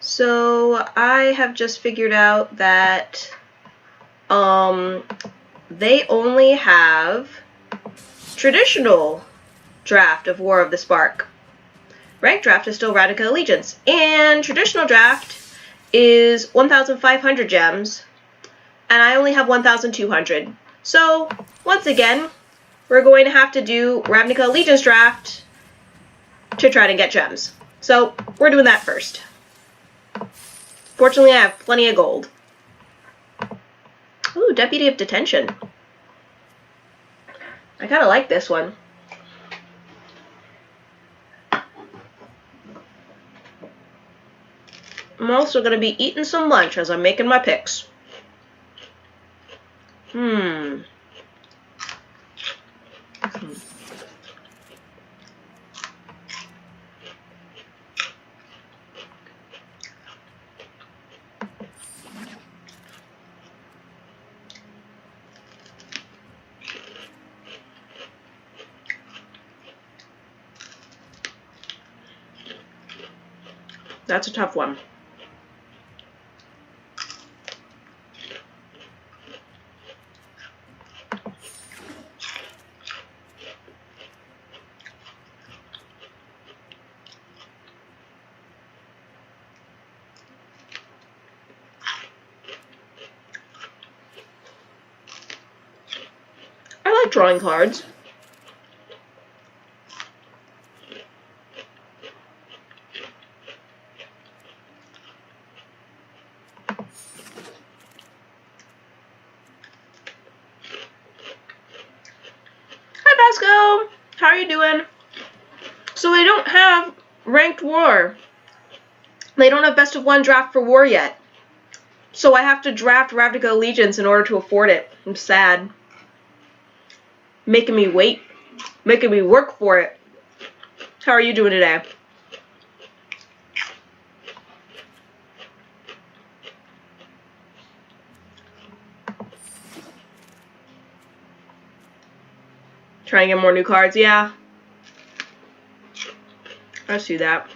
So I have just figured out that they only have traditional draft of War of the Spark. Ranked draft is still Radical Allegiance, and traditional draft is 1,500 gems, and I only have 1,200. So once again, we're going to have to do Ravnica Allegiance draft to try to get gems. So we're doing that first. Fortunately, I have plenty of gold. Ooh, Deputy of Detention. I kind of like this one. I'm also going to be eating some lunch as I'm making my picks. That's a tough one. I like drawing cards. Hi, Pasco! How are you doing? So they don't have ranked war. They don't have best of one draft for war yet. So I have to draft Ravnica Allegiance in order to afford it. I'm sad. Making me wait. Making me work for it. How are you doing today? Trying to get more new cards, yeah. I see that.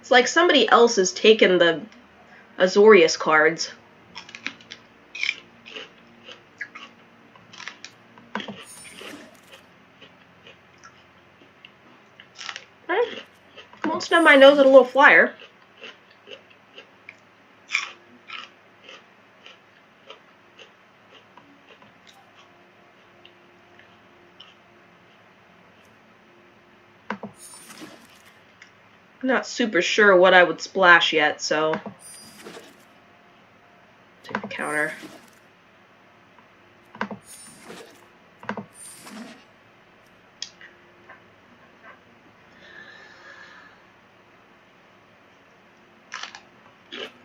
It's like somebody else has taken the Azorius cards. I won't snub my nose at a little flyer. I'm not super sure what I would splash yet, so take the counter.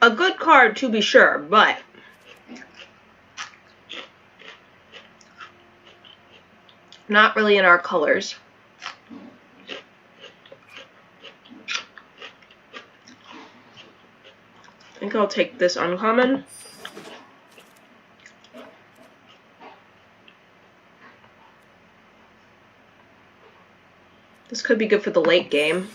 A good card to be sure, but not really in our colors. I think I'll take this uncommon. This could be good for the late game.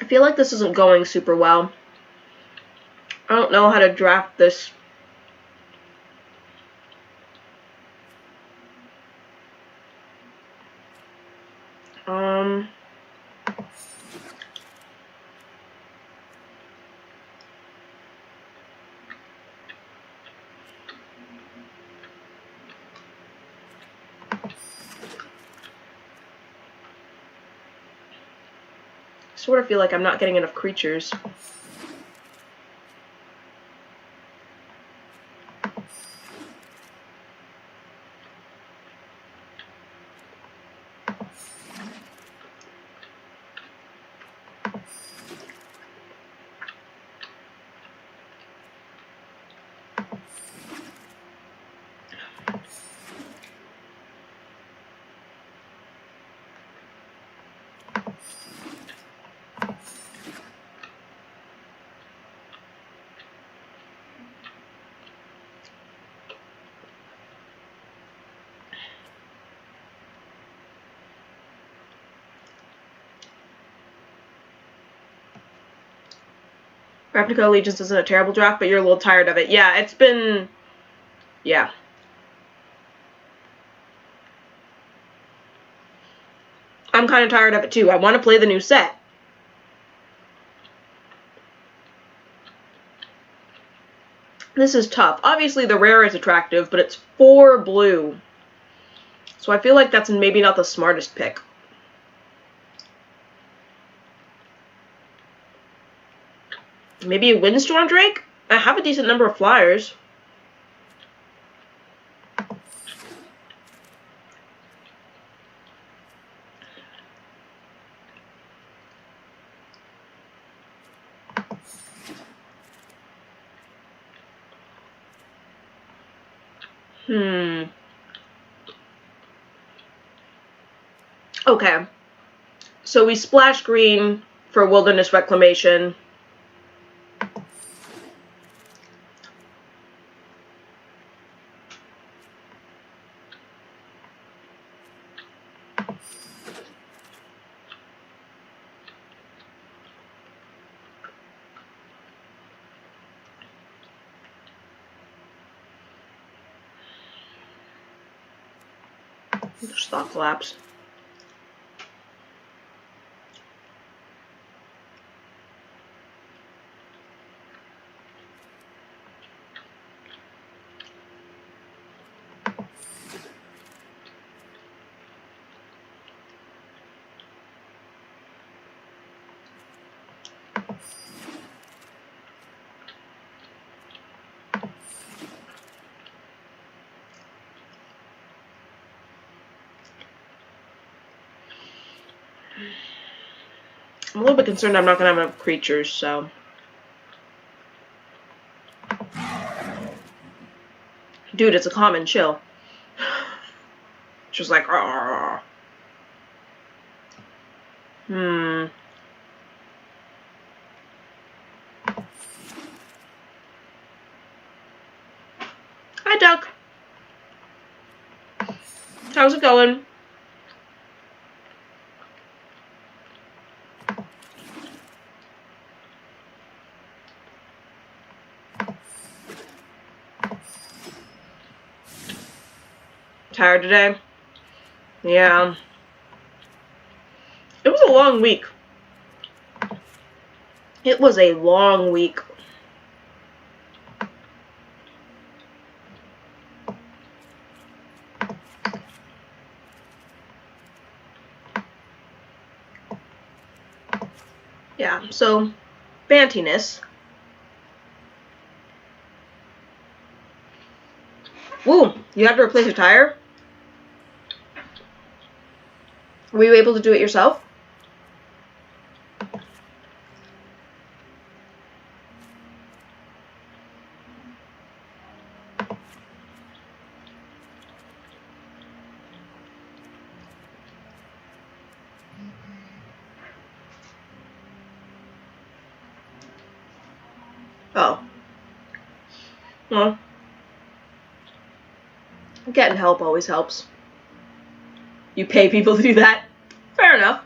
I feel like this isn't going super well. I don't know how to draft this. Um... sort of feel like I'm not getting enough creatures. Ravnica Allegiance isn't a terrible draft, but you're a little tired of it. Yeah, it's been... yeah. I'm kind of tired of it too. I want to play the new set. This is tough. Obviously the rare is attractive, but it's 4 blue. So I feel like that's maybe not the smartest pick. Maybe a Windstorm Drake? I have a decent number of flyers. Okay. So we splash green for Wilderness Reclamation. Stock collapse. I'm a little bit concerned I'm not going to have enough creatures, so... Dude, it's a common, chill. Just like, argh. Hi, Duck. How's it going? Tired today? Yeah. It was a long week. It was a long week. Yeah, so, Bantiness. Woo! You have to replace a tire? Were you able to do it yourself? Oh. Well. Getting help always helps. You pay people to do that? Fair enough.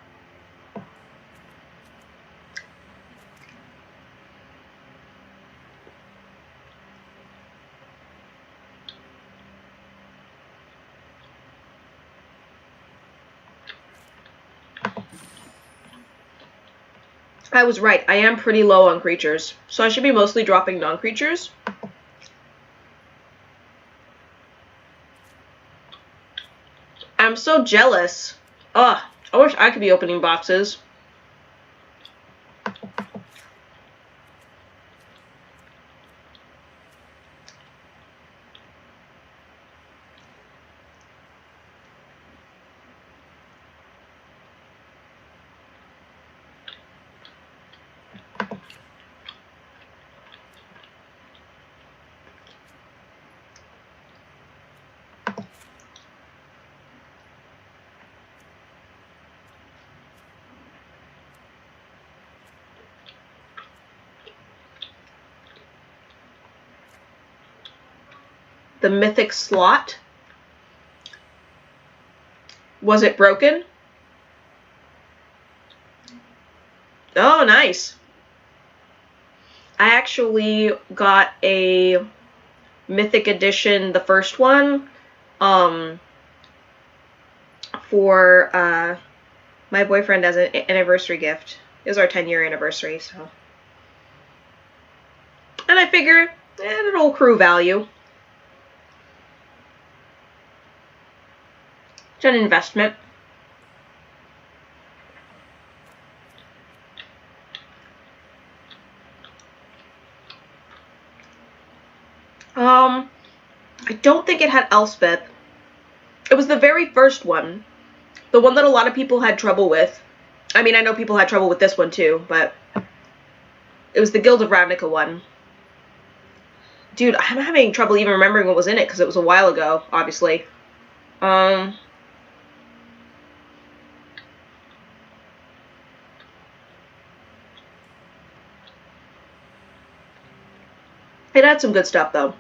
I was right. I am pretty low on creatures. So I should be mostly dropping non-creatures. I'm so jealous. Ugh, I wish I could be opening boxes. The mythic slot. Was it broken? Oh, nice. I actually got a mythic edition, the first one, for my boyfriend as an anniversary gift. It was our 10-year anniversary, so. And I figure, it'll accrue value. It's an investment. I don't think it had Elspeth. It was the very first one. The one that a lot of people had trouble with. I mean, I know people had trouble with this one too, but it was the Guild of Ravnica one. Dude, I'm having trouble even remembering what was in it because it was a while ago, obviously. It had some good stuff, though.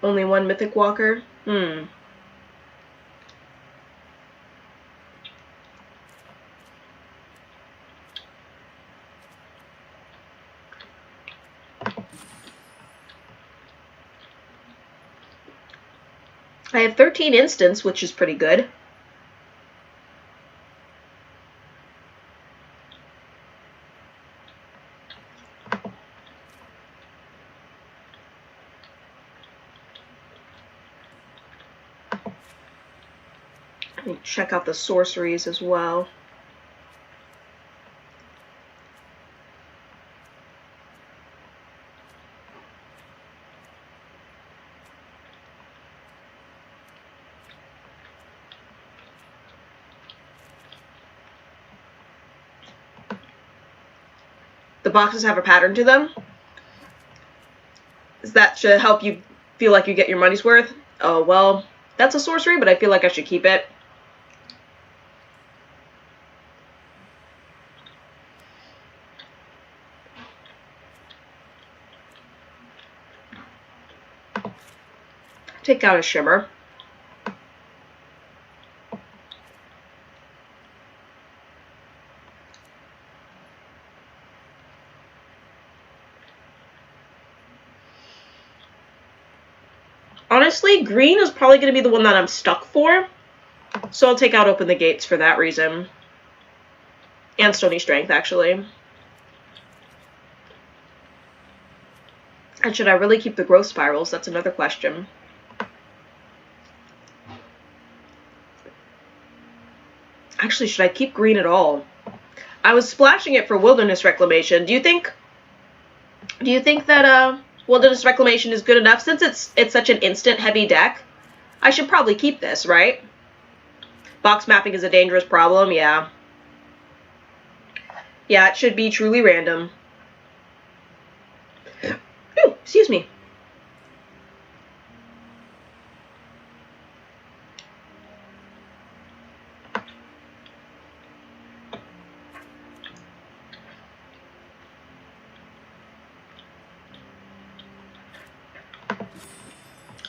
Only one Mythic Walker? I have 13 instants, which is pretty good. Let me check out the sorceries as well. The boxes have a pattern to them. That should help you feel like you get your money's worth. Oh, well, that's a sorcery, but I feel like I should keep it. Take out a shimmer. Honestly, green is probably going to be the one that I'm stuck for. So I'll take out Open the Gates for that reason. And Stony Strength, actually. And should I really keep the growth spirals? That's another question. Actually, should I keep green at all? I was splashing it for Wilderness Reclamation. Do you think that Wilderness Reclamation is good enough? Since it's such an instant heavy deck, I should probably keep this, right? Box mapping is a dangerous problem, yeah. Yeah, it should be truly random. Ooh, excuse me.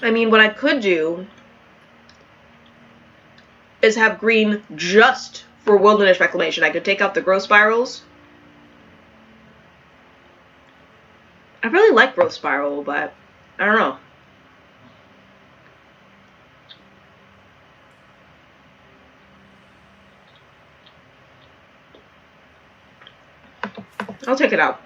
I mean, what I could do is have green just for wilderness reclamation. I could take out the growth spirals. I really like growth spiral, but I don't know. I'll take it out.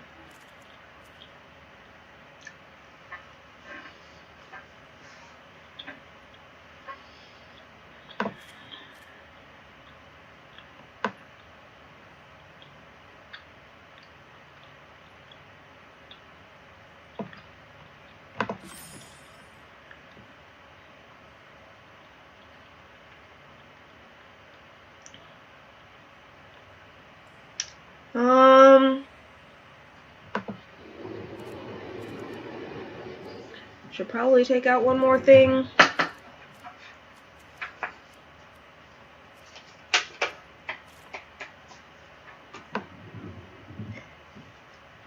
Should probably take out one more thing.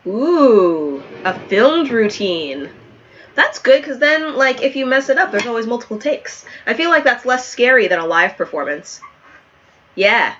Ooh, a filmed routine. That's good, because then, like, if you mess it up, there's always multiple takes. I feel like that's less scary than a live performance. Yeah.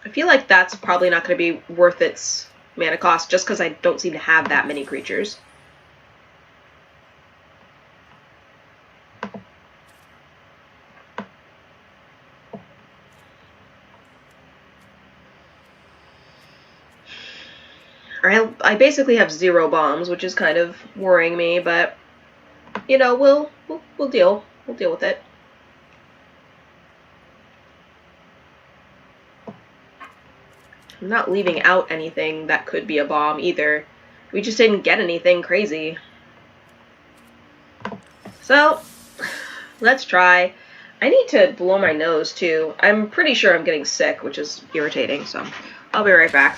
I feel like that's probably not going to be worth its mana cost, just because I don't seem to have that many creatures. I basically have 0 bombs, which is kind of worrying me, but you know, we'll deal with it. I'm not leaving out anything that could be a bomb either. We just didn't get anything crazy. So, let's try. I need to blow my nose too. I'm pretty sure I'm getting sick, which is irritating, so I'll be right back.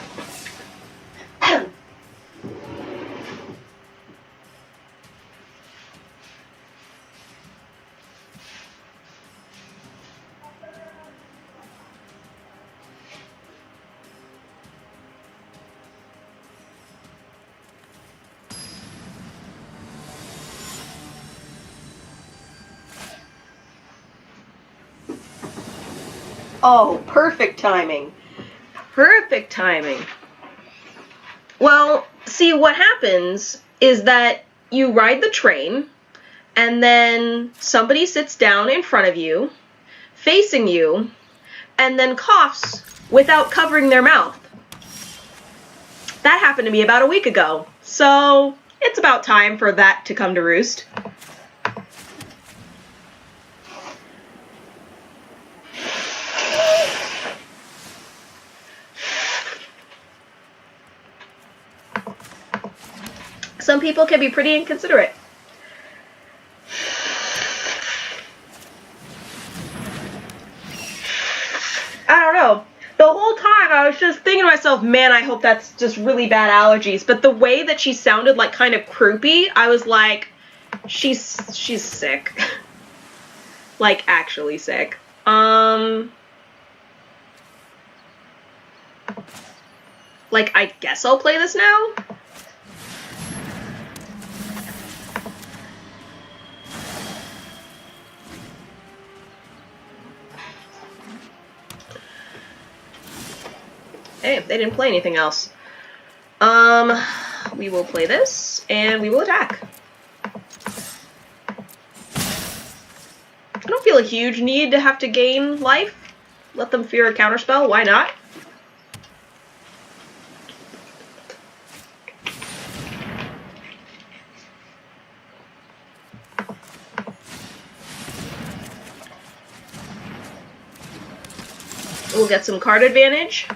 Oh, perfect timing. Perfect timing. Well, see, what happens is that you ride the train, and then somebody sits down in front of you, facing you, and then coughs without covering their mouth. That happened to me about a week ago, so it's about time for that to come to roost. Some people can be pretty inconsiderate. I don't know. The whole time I was just thinking to myself, man, I hope that's just really bad allergies. But the way that she sounded like kind of croupy, I was like, she's sick. Like, actually sick. Like, I guess I'll play this now? Hey, they didn't play anything else. We will play this, and we will attack. I don't feel a huge need to have to gain life. Let them fear a counterspell, why not? We'll get some card advantage.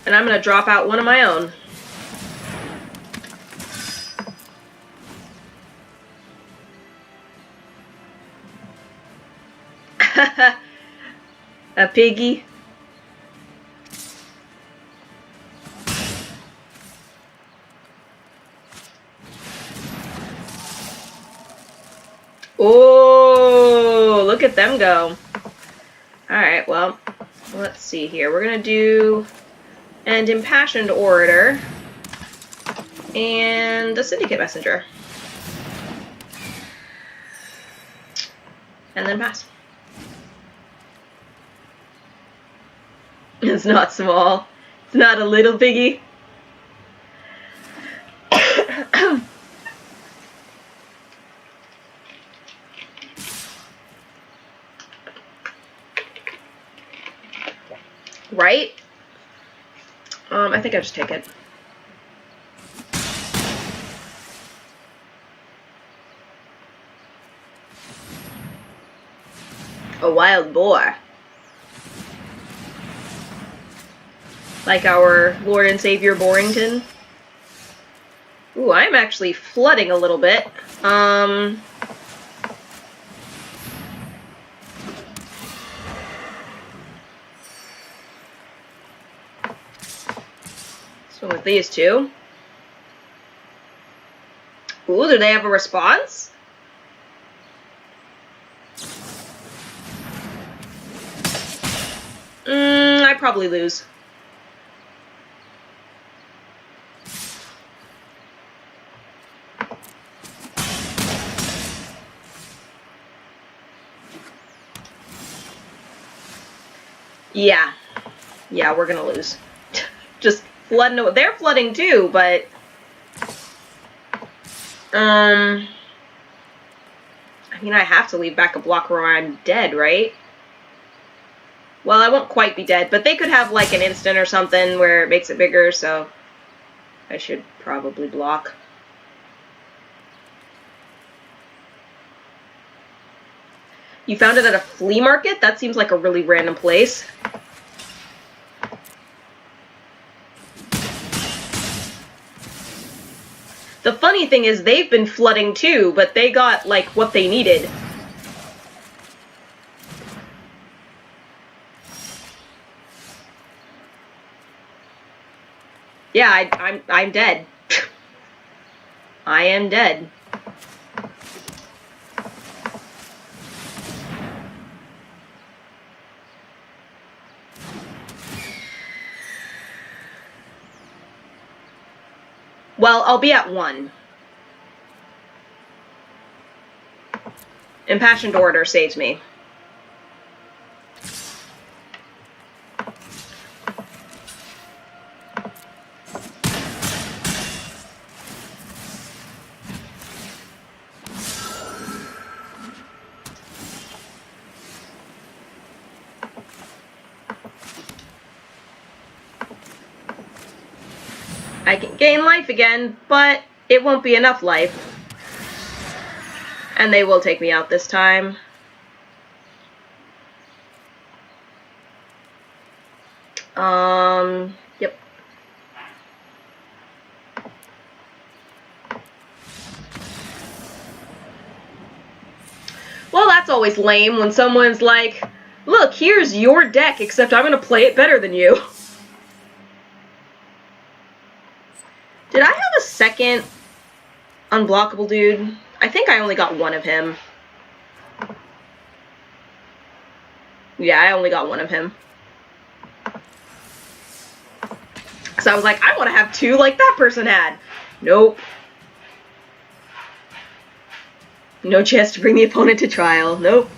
And I'm going to drop out one of my own. A piggy. Oh, look at them go. Alright, well, let's see here. We're going to do an impassioned orator and a syndicate messenger. And then pass. It's not small. It's not a little piggy. Right? I think I just take it. A wild boar. Like our Lord and Savior Borington. Ooh, I'm actually flooding a little bit. So with these two. Ooh, do they have a response? I probably lose. Yeah. Yeah, we're gonna lose. Just flooding. They're flooding too, but I mean, I have to leave back a block where I'm dead, right? Well, I won't quite be dead, but they could have like an instant or something where it makes it bigger, so I should probably block. You found it at a flea market? That seems like a really random place. The funny thing is they've been flooding too, but they got like what they needed. Yeah, I'm dead. I am dead. Well, I'll be at 1. Impassioned Orator saves me. I can gain life again, but it won't be enough life. And they will take me out this time. Yep. Well, that's always lame when someone's like, look, here's your deck, except I'm gonna play it better than you. Did I have a second unblockable dude? I think I only got 1 of him. Yeah, I only got 1 of him. So I was like, I want to have 2 like that person had. Nope. No chance to bring the opponent to trial. Nope.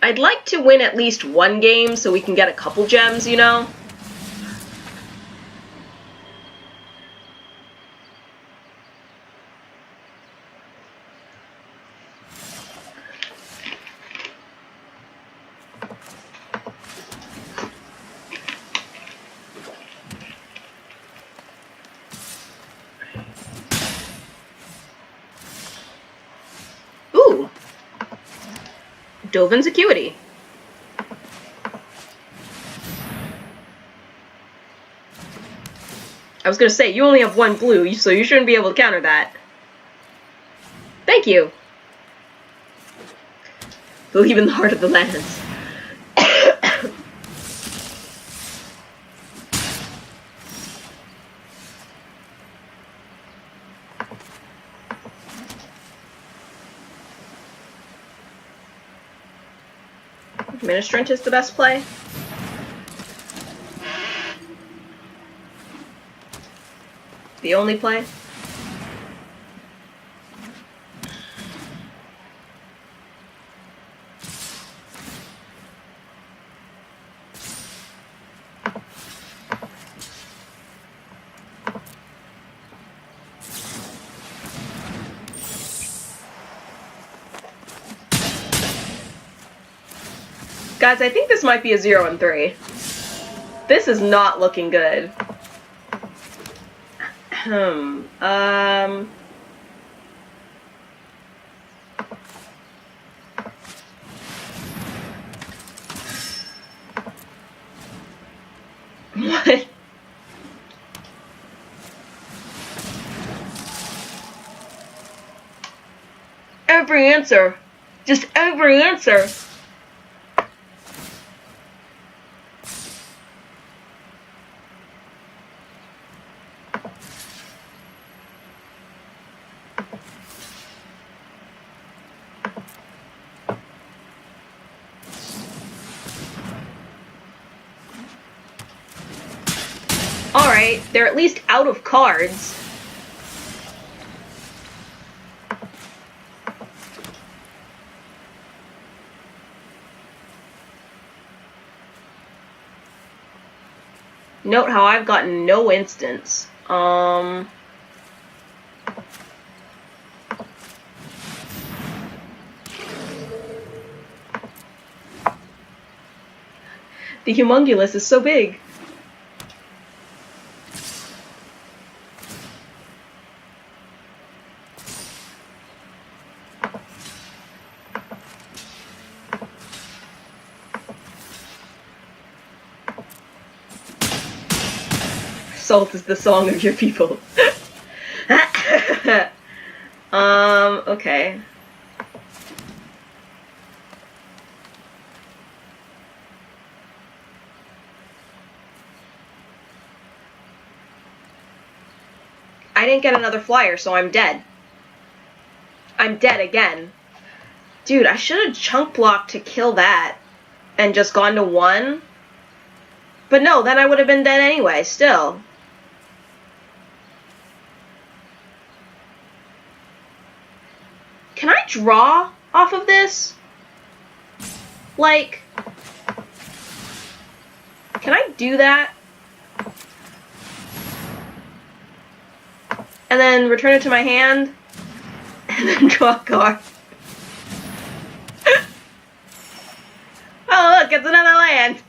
I'd like to win at least 1 game so we can get a couple gems, you know? Ooh. Dovin's Acuity. I was gonna say, you only have one blue, so you shouldn't be able to counter that. Thank you. Believe in the heart of the lands. Ministrant is the best play. The only play. Guys, I think this might be a 0 and 3. This is not looking good. What? Every answer. Just every answer. Alright, they're at least out of cards. Note how I've gotten no instants. The Humongulus is so big. Salt is the song of your people. Okay. I didn't get another flyer, so I'm dead. I'm dead again. Dude, I should have chunk blocked to kill that and just gone to 1. But no, then I would have been dead anyway, still. Can I draw off of this? Like, can I do that? And then return it to my hand? And then draw a card? Oh, look, it's another land!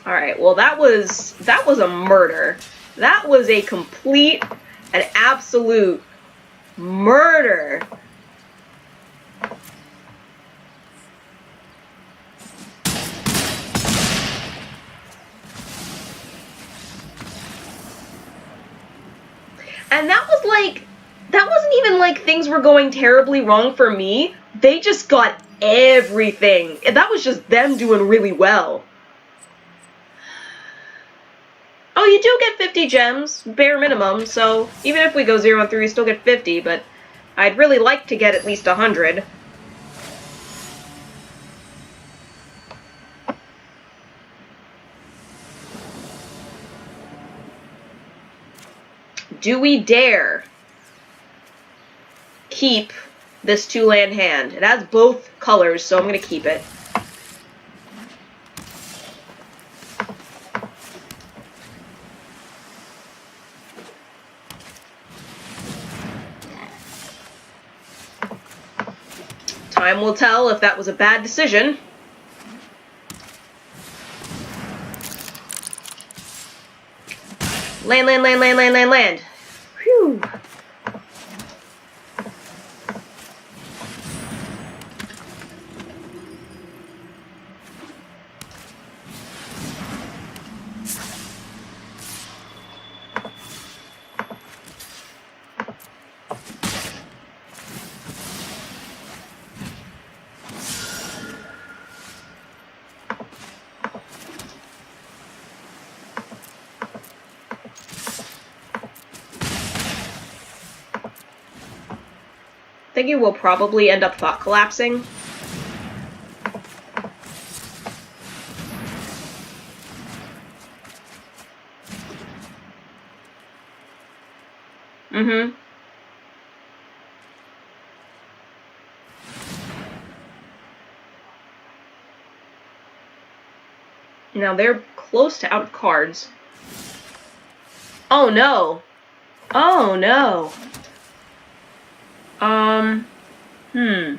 Alright, well that was a murder. That was a complete and absolute murder. And that was like, that wasn't even like things were going terribly wrong for me. They just got everything. And that was just them doing really well. Oh, you do get 50 gems, bare minimum, so even if we go 0 and 3, we still get 50, but I'd really like to get at least 100. Do we dare keep this 2-land hand? It has both colors, so I'm going to keep it. Time will tell if that was a bad decision. Land, land, land, land, land, land, land. Whew. Thinking we'll probably end up thought collapsing. Mm-hmm. Now they're close to out of cards. Oh no. Oh no. Hmm.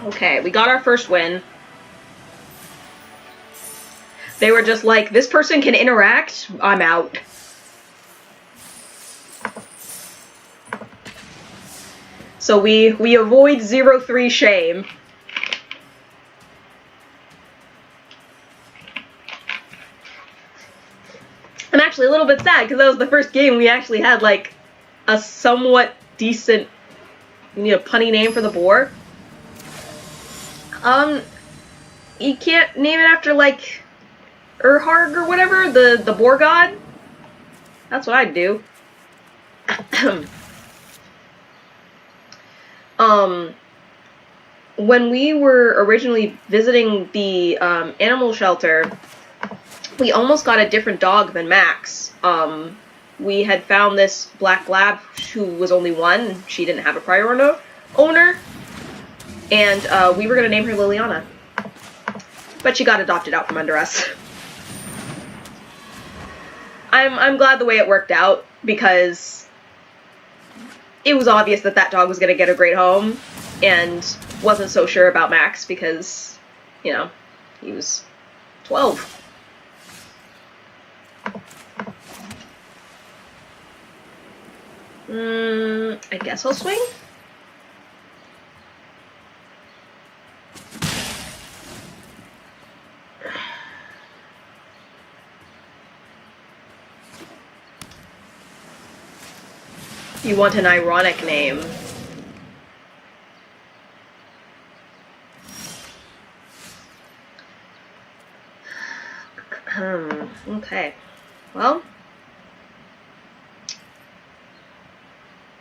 Okay, we got our first win. They were just like, this person can interact, I'm out. So we avoid 0-3 shame. I'm actually a little bit sad because that was the first game we actually had like a somewhat decent, you need a punny name for the boar. You can't name it after like Urharg or whatever, the boar god? That's what I'd do. When we were originally visiting the animal shelter, we almost got a different dog than Max. We had found this black lab who was only one. She didn't have a prior owner. And we were going to name her Liliana. But she got adopted out from under us. I'm glad the way it worked out, because it was obvious that that dog was going to get a great home, and wasn't so sure about Max because, you know, he was 12. I guess I'll swing? You want an ironic name. Okay. Well,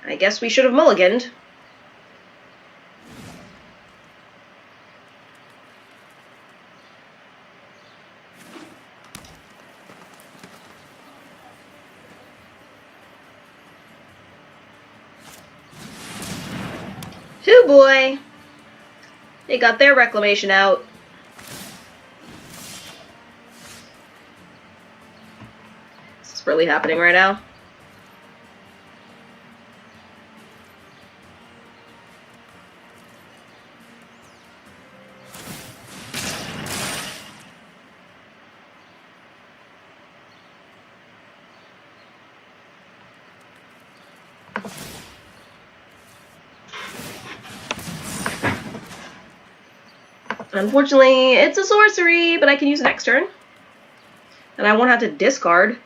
I guess we should have mulliganed. Hoo boy! They got their reclamation out. Is this really happening right now? Unfortunately, it's a sorcery, but I can use it next turn. And I won't have to discard.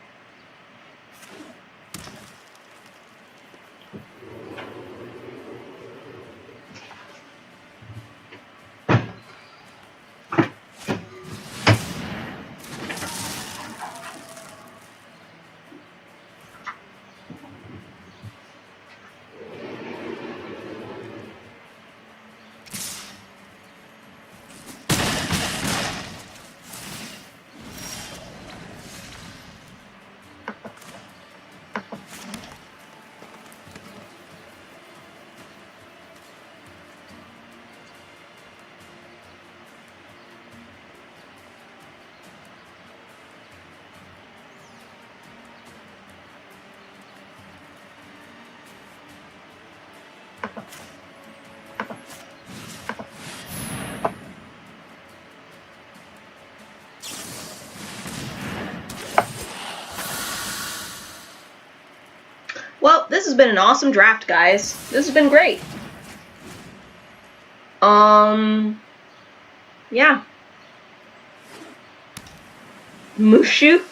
Well, this has been an awesome draft, guys. This has been great. Yeah. Mushu.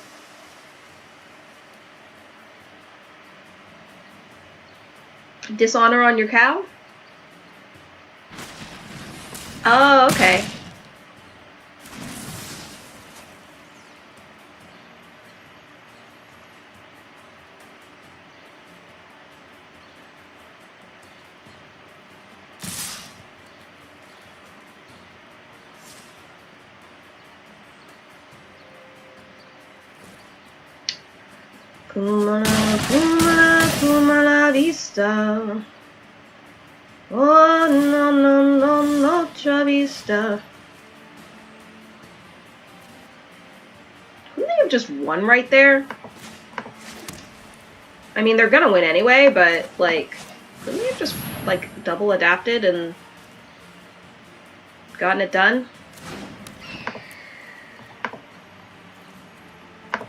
Dishonor on your cow? Oh, okay. Kumala, kumala, kumala vista. Oh, no, no, no, no, chavista. Wouldn't they have just won right there? I mean, they're gonna win anyway, but, like, couldn't they have just, like, double adapted and gotten it done?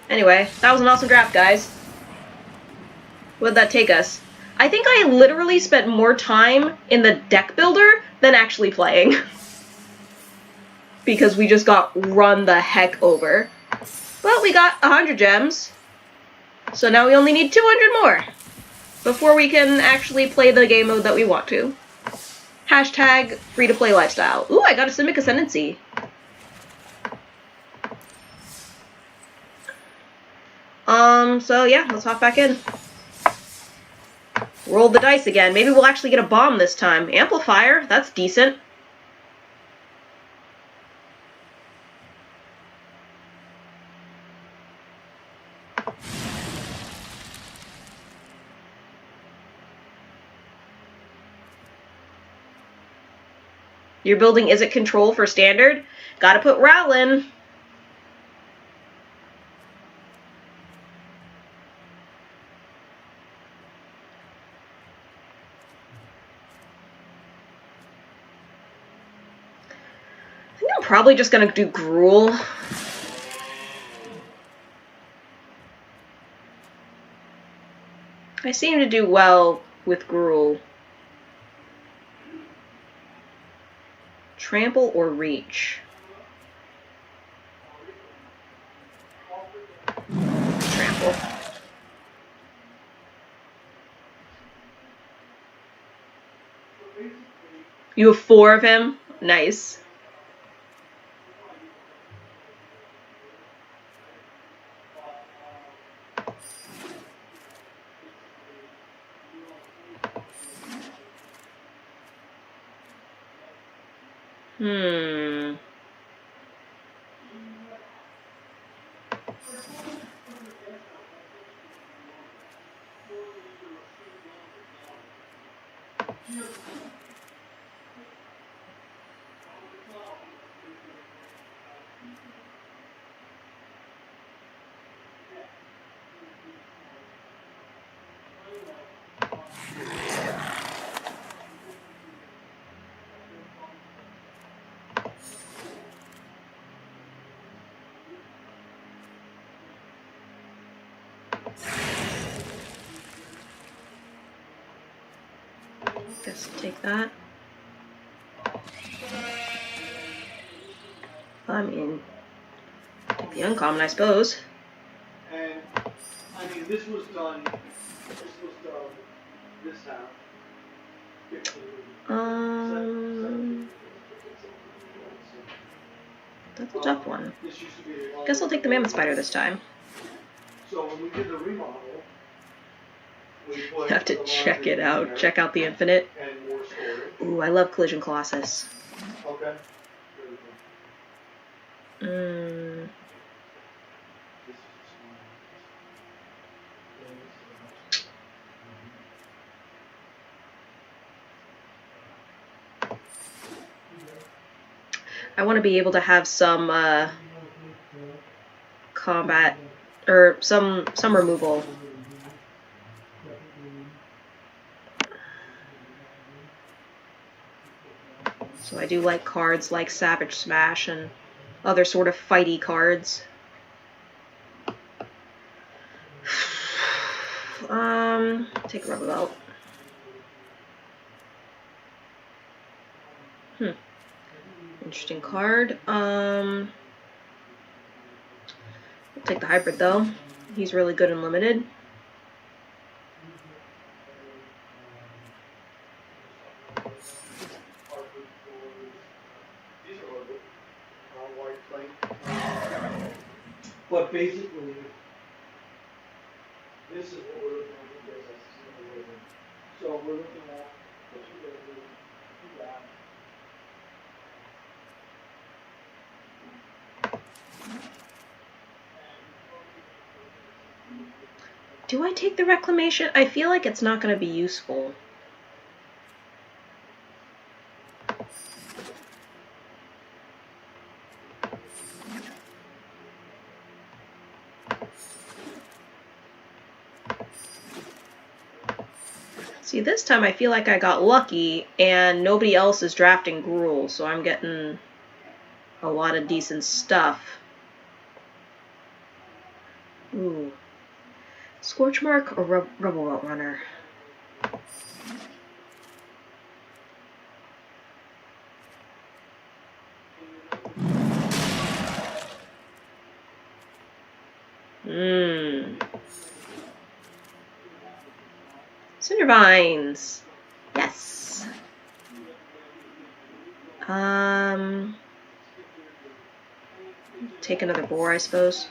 Anyway, that was an awesome draft, guys. What'd that take us? I think I literally spent more time in the deck builder than actually playing. Because we just got run the heck over. But we got 100 gems. So now we only need 200 more before we can actually play the game mode that we want to. Hashtag free-to-play lifestyle. Ooh, I got a Simic Ascendancy. So yeah, let's hop back in. Roll the dice again. Maybe we'll actually get a bomb this time. Amplifier, that's decent. Your building isn't control for standard? Gotta put RAL in. I think I'm probably just gonna do Gruel. I seem to do well with Gruel. Trample or Reach? Trample. You have 4 of him? Nice. Guess I'll take that. I mean, take the uncommon, I suppose. And I mean, this was done this half. That's a tough one. Guess I'll take the Mammoth Spider this time. So when we did the remodel, we put You have to check it out. Check out the Infinite. And more storage. Ooh, I love Collision Colossus. Okay. I want to be able to have some combat or some removal. So I do like cards like Savage Smash and other sort of fighty cards. Take a rubber belt. Interesting card. I'll take the hybrid though. He's really good in limited. White plate. But basically, this is what we're looking at with this. So we're looking at what you guys do. Do I take the reclamation? I feel like it's not going to be useful. See, this time I feel like I got lucky and nobody else is drafting Gruul, so I'm getting a lot of decent stuff. Ooh. Scorchmark or Rubble Belt Runner? Cindervines. Yes. Take another boar, I suppose.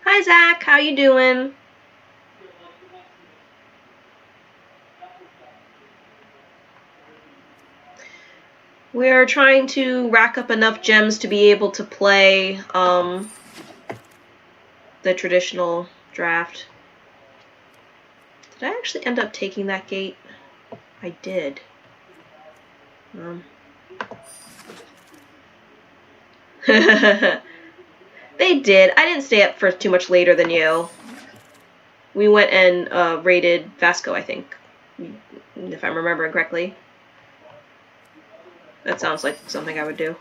Hi, Zach. How you doing? We're trying to rack up enough gems to be able to play the traditional draft. Did I actually end up taking that gate? I did. They did. I didn't stay up for too much later than you. We went and raided Vasco, I think, if I'm remembering correctly. That sounds like something I would do.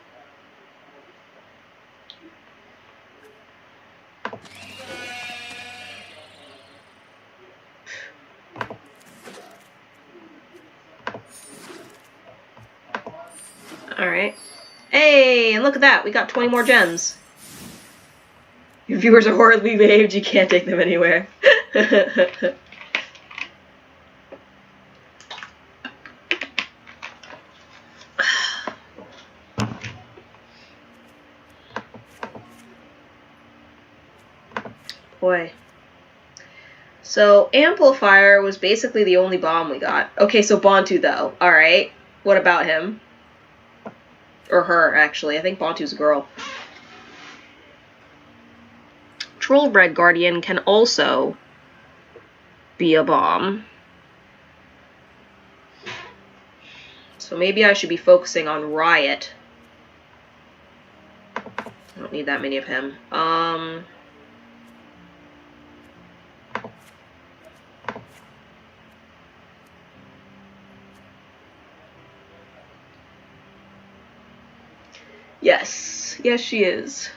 Alright. Hey, and look at that. We got 20 more gems. Your viewers are horribly behaved. You can't take them anywhere. Boy. So, Amplifier was basically the only bomb we got. Okay, so Bontu, though. Alright. What about him? Or her, actually. I think Bontu's a girl. Trollbred Guardian can also be a bomb. So maybe I should be focusing on Riot. I don't need that many of him. Yes. Yes, she is.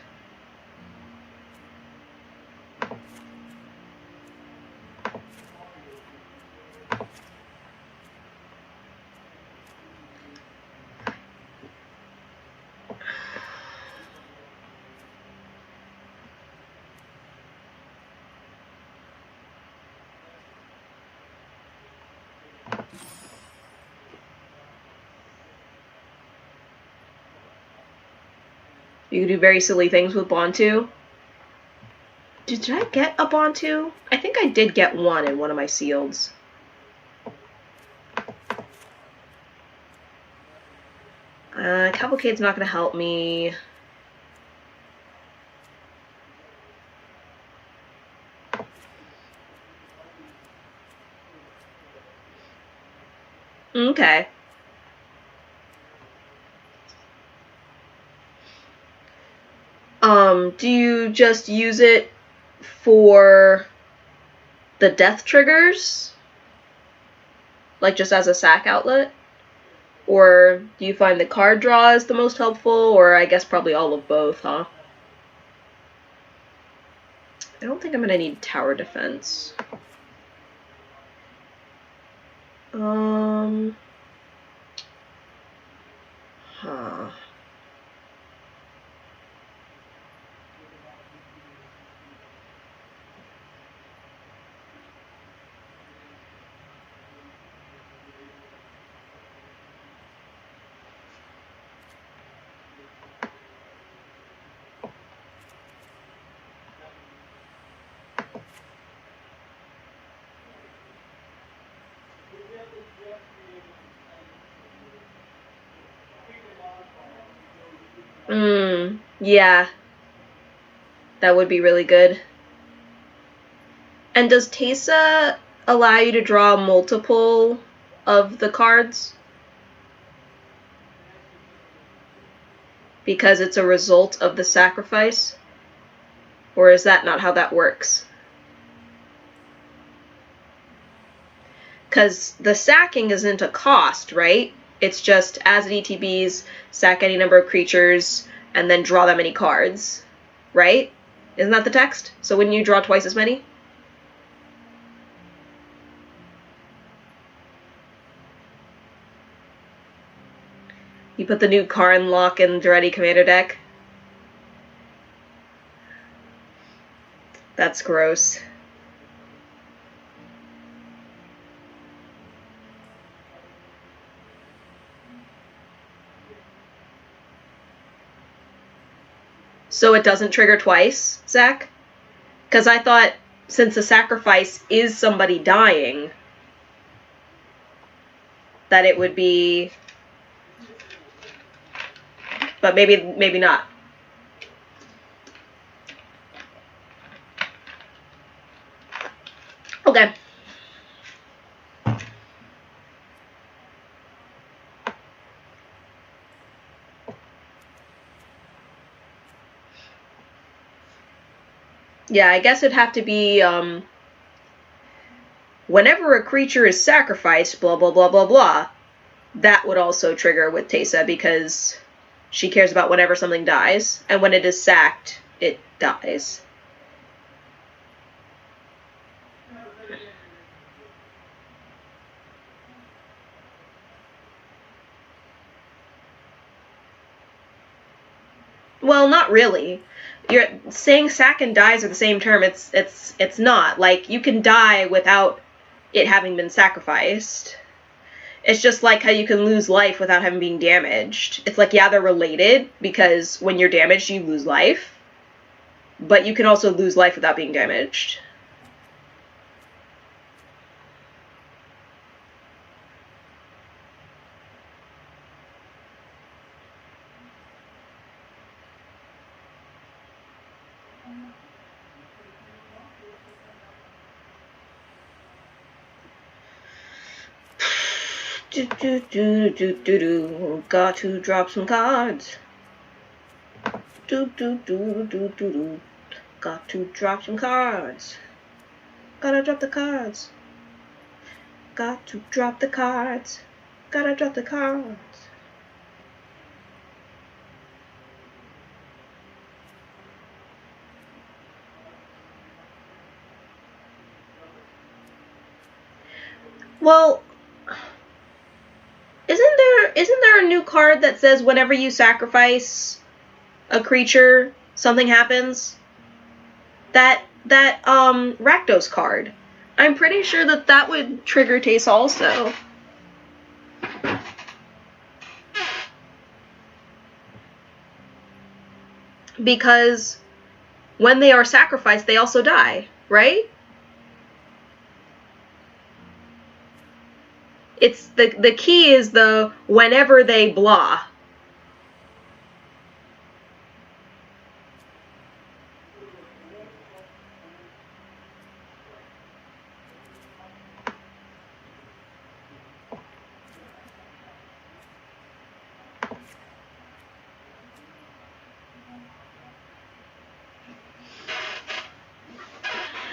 You can do very silly things with Bontu. Did I get a Bontu? I think I did get one in one of my sealeds. Cavalcade's not going to help me. Okay. Do you just use it for the death triggers? Like just as a sac outlet? Or do you find the card draw is the most helpful? Or I guess probably all of both, huh? I don't think I'm going to need tower defense. Huh. Yeah. That would be really good. And does Teysa allow you to draw multiple of the cards? Because it's a result of the sacrifice? Or is that not how that works? Because the sacking isn't a cost, right? It's just as it ETBs, sack any number of creatures, and then draw that many cards, right? Isn't that the text? So wouldn't you draw twice as many? You put the new Karn lock in Duretti Commander deck? That's gross. So it doesn't trigger twice, Zach? Because I thought since the sacrifice is somebody dying, that it would be... But maybe not. Okay. Yeah, I guess it'd have to be, whenever a creature is sacrificed, blah, blah, blah, blah, blah, that would also trigger with Teysa because she cares about whenever something dies, and when it is sacked, it dies. Well, not really. You're saying sack and dies are the same term. It's not. Like, you can die without it having been sacrificed. It's just like how you can lose life without having been damaged. It's like, yeah, they're related, because when you're damaged, you lose life. But you can also lose life without being damaged. Got to drop some cards. Got to drop some cards. Gotta drop the cards. Got to drop the cards. Gotta drop the cards. Well, isn't there a new card that says whenever you sacrifice a creature, something happens? That Rakdos card. I'm pretty sure that would trigger Teysa also. Because when they are sacrificed, they also die, right? It's the key is the whenever they blah.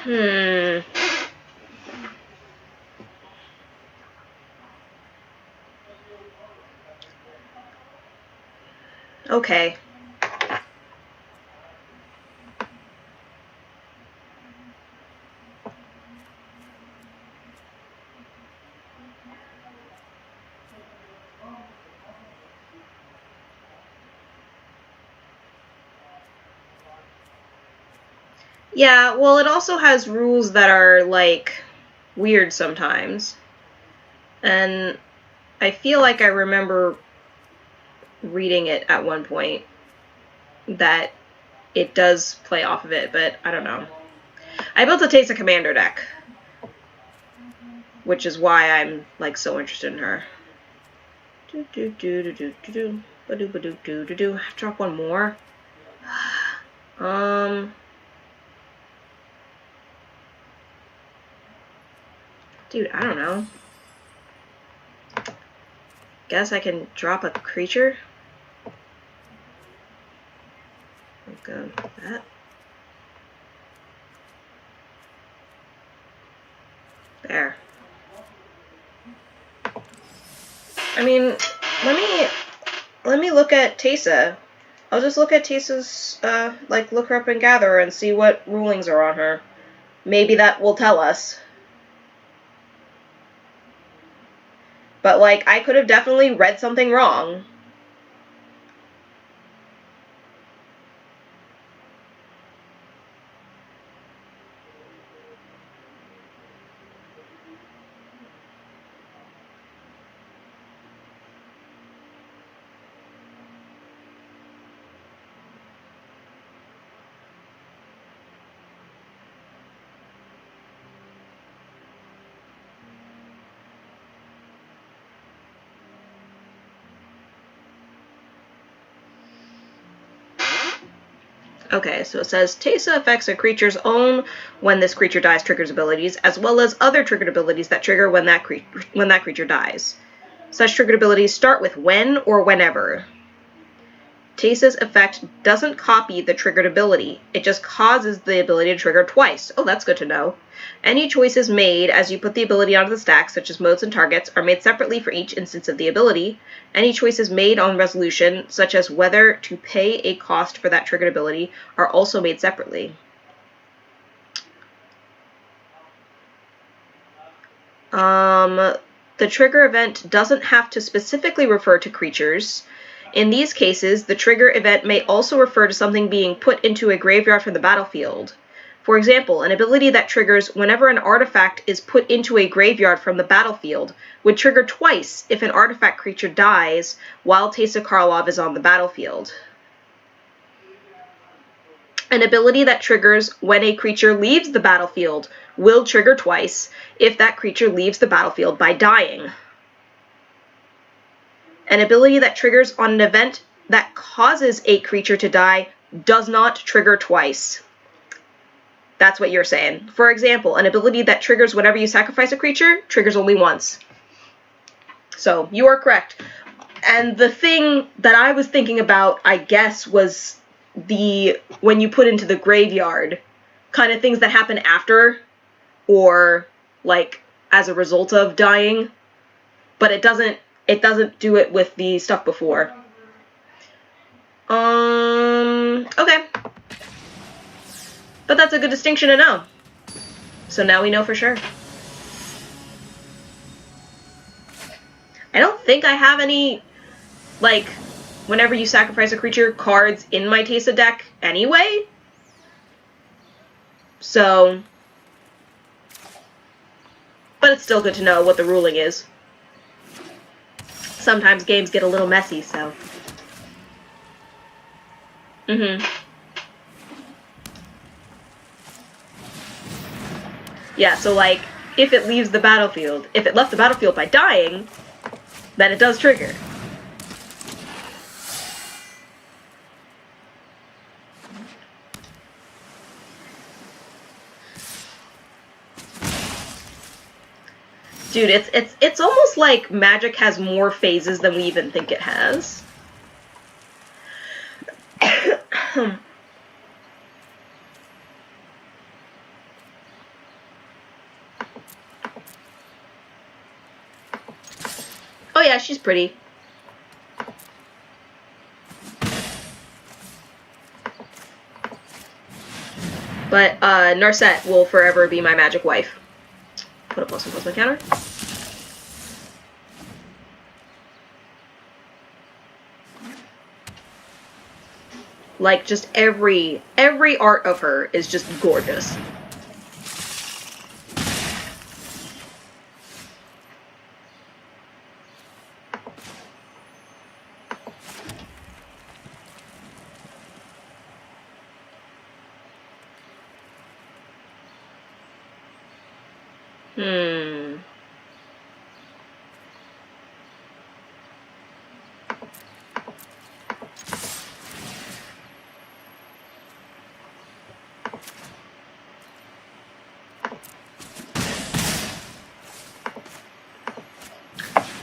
Okay. Yeah, well, it also has rules that are, like, weird sometimes. And I feel like I remember reading it at one point that it does play off of it, but I don't know. I built a Teysa Commander deck, which is why I'm, like, so interested in her. Drop one more. Dude, I don't know. Guess I can drop a creature. Go that. There. I mean, let me look at Teysa. I'll just look at Teysa's, like, look her up and gather and see what rulings are on her. Maybe that will tell us. But, like, I could have definitely read something wrong. Okay, so it says Teysa affects a creature's own when this creature dies triggers abilities, as well as other triggered abilities that trigger when that creature dies. Such triggered abilities start with when or whenever. Teysa's effect doesn't copy the triggered ability. It just causes the ability to trigger twice. Oh, that's good to know. Any choices made as you put the ability onto the stack, such as modes and targets, are made separately for each instance of the ability. Any choices made on resolution, such as whether to pay a cost for that triggered ability, are also made separately. The trigger event doesn't have to specifically refer to creatures. In these cases, the trigger event may also refer to something being put into a graveyard from the battlefield. For example, an ability that triggers whenever an artifact is put into a graveyard from the battlefield would trigger twice if an artifact creature dies while Teysa Karlov is on the battlefield. An ability that triggers when a creature leaves the battlefield will trigger twice if that creature leaves the battlefield by dying. An ability that triggers on an event that causes a creature to die does not trigger twice. That's what you're saying. For example, an ability that triggers whenever you sacrifice a creature triggers only once. So, you are correct. And the thing that I was thinking about, I guess, was the when you put into the graveyard kind of things that happen after or like as a result of dying, but it doesn't do it with the stuff before. Okay. But that's a good distinction to know. So now we know for sure. I don't think I have any, like, whenever you sacrifice a creature cards in my Teysa deck anyway. So, but it's still good to know what the ruling is. Sometimes games get a little messy, so. Yeah, so like, if it leaves the battlefield, if it left the battlefield by dying, then it does trigger. Dude, it's almost like Magic has more phases than we even think it has. Oh yeah, she's pretty. But Narset will forever be my magic wife. Put a plus one plus my counter. Like, just every art of her is just gorgeous.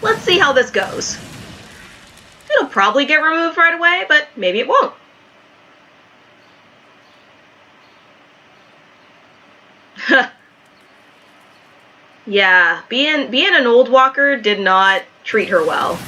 Let's see how this goes. It'll probably get removed right away, but maybe it won't. Yeah, being an old walker did not treat her well.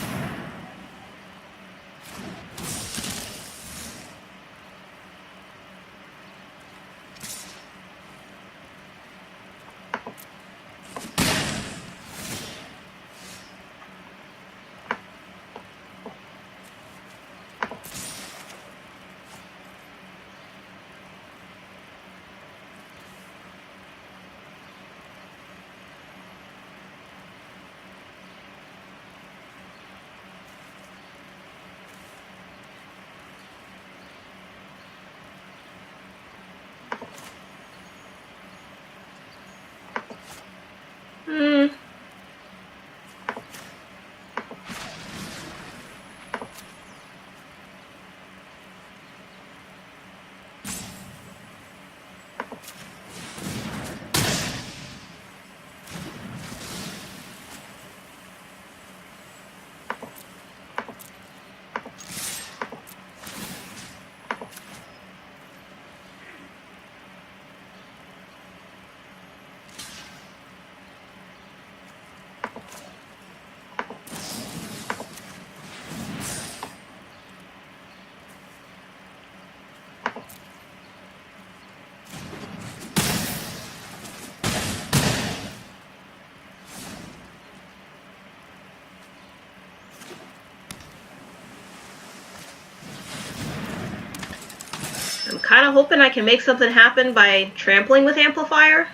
I'm kind of hoping I can make something happen by trampling with Amplifier.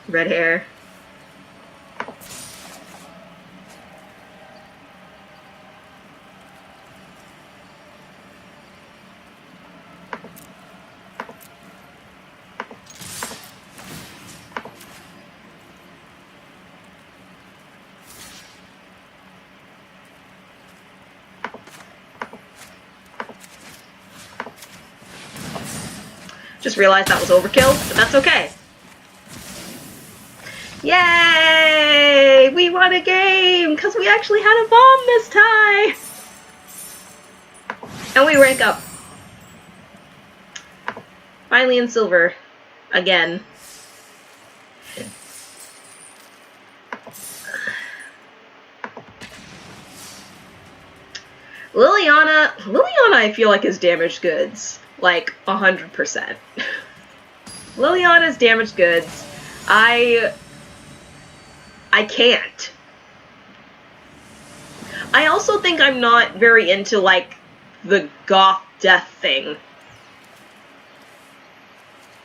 Red hair. Just realized that was overkill, but that's okay. Yay! We won a game! Because we actually had a bomb this time! And we rank up. Finally in silver. Again. Liliana, I feel like is damaged goods. Like, 100%. Liliana's damaged goods. I can't. I also think I'm not very into, like, the goth death thing.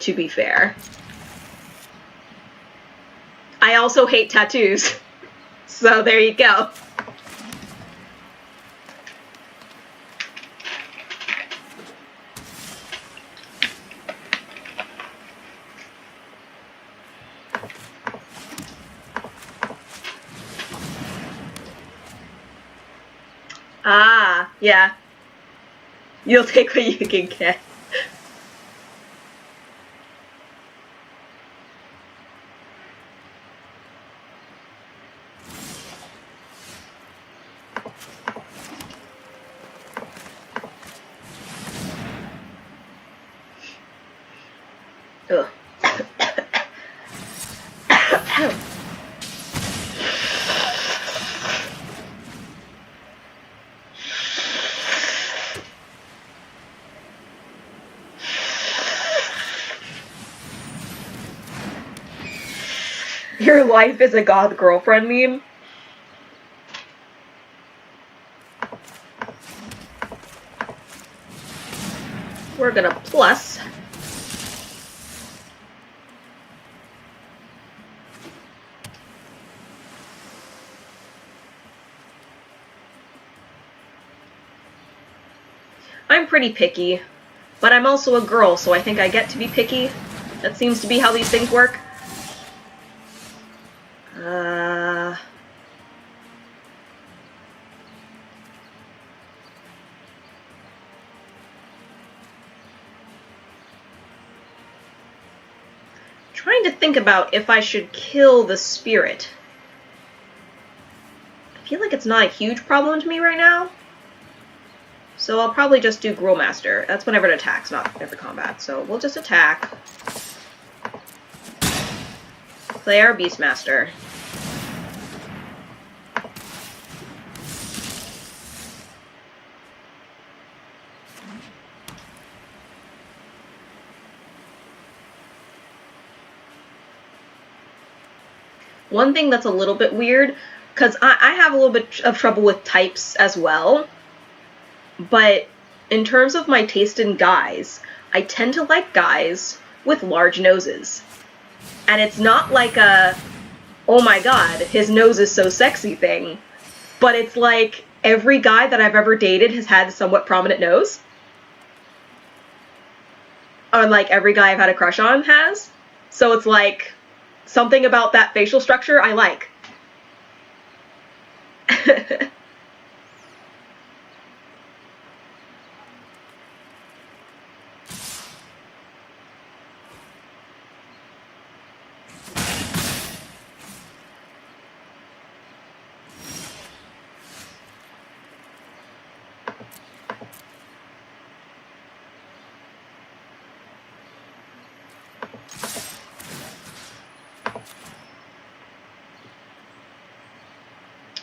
To be fair. I also hate tattoos. So there you go. Ah, yeah. You'll take what you can get. Ugh. Your life is a goth girlfriend meme? We're gonna plus. I'm pretty picky, but I'm also a girl, so I think I get to be picky. That seems to be how these things work. Trying to think about if I should kill the spirit. I feel like it's not a huge problem to me right now. So I'll probably just do Grillmaster. That's whenever it attacks, not every combat. So we'll just attack. Play our Beastmaster. One thing that's a little bit weird, because I have a little bit of trouble with types as well, but in terms of my taste in guys, I tend to like guys with large noses. And it's not like a, oh my god, his nose is so sexy thing, but it's like every guy that I've ever dated has had a somewhat prominent nose. Or like every guy I've had a crush on has. So it's like something about that facial structure I like.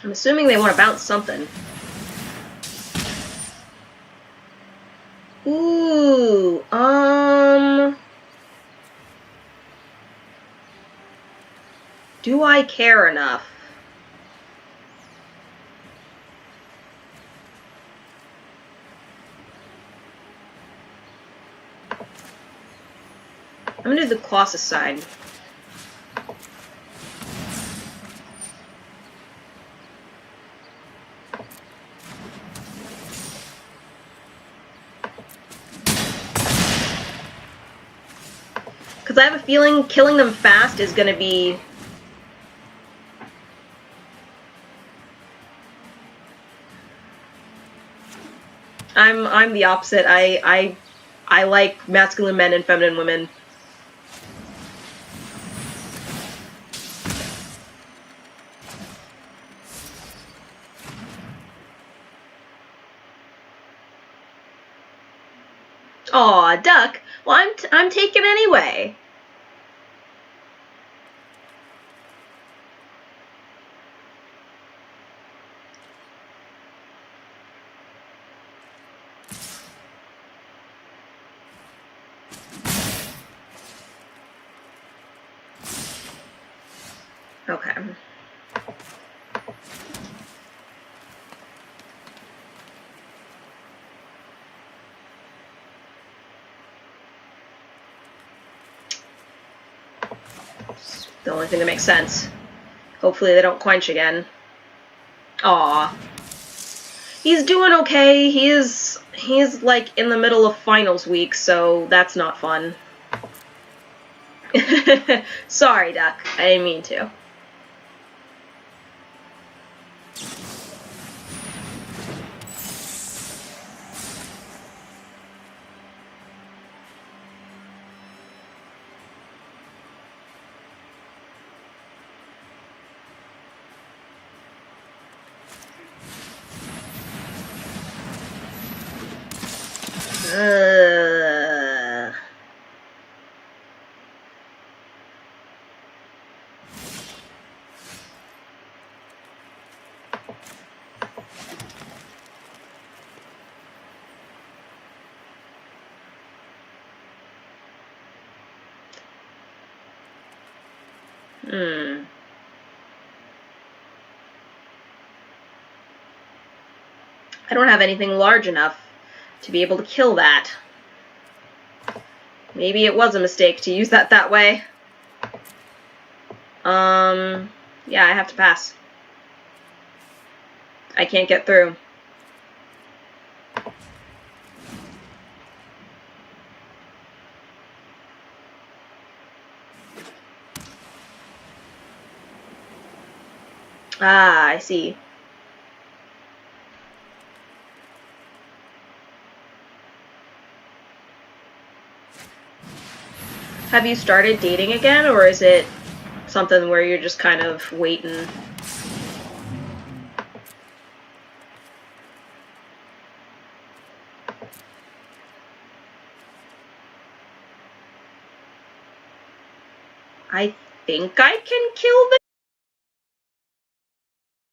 I'm assuming they want to bounce something. Ooh, do I care enough? I'm gonna do the Colossus side. Because I have a feeling killing them fast is gonna be... I'm the opposite. I like masculine men and feminine women. Aw, duck. Well, I'm taken anyway. Okay. It's the only thing that makes sense. Hopefully they don't quench again. Aw. He's doing okay. He's like in the middle of finals week, so that's not fun. Sorry, Duck. I didn't mean to. I don't have anything large enough to be able to kill that. Maybe it was a mistake to use that way. Yeah, I have to pass. I can't get through. Ah, I see. Have you started dating again, or is it something where you're just kind of waiting? I think I can kill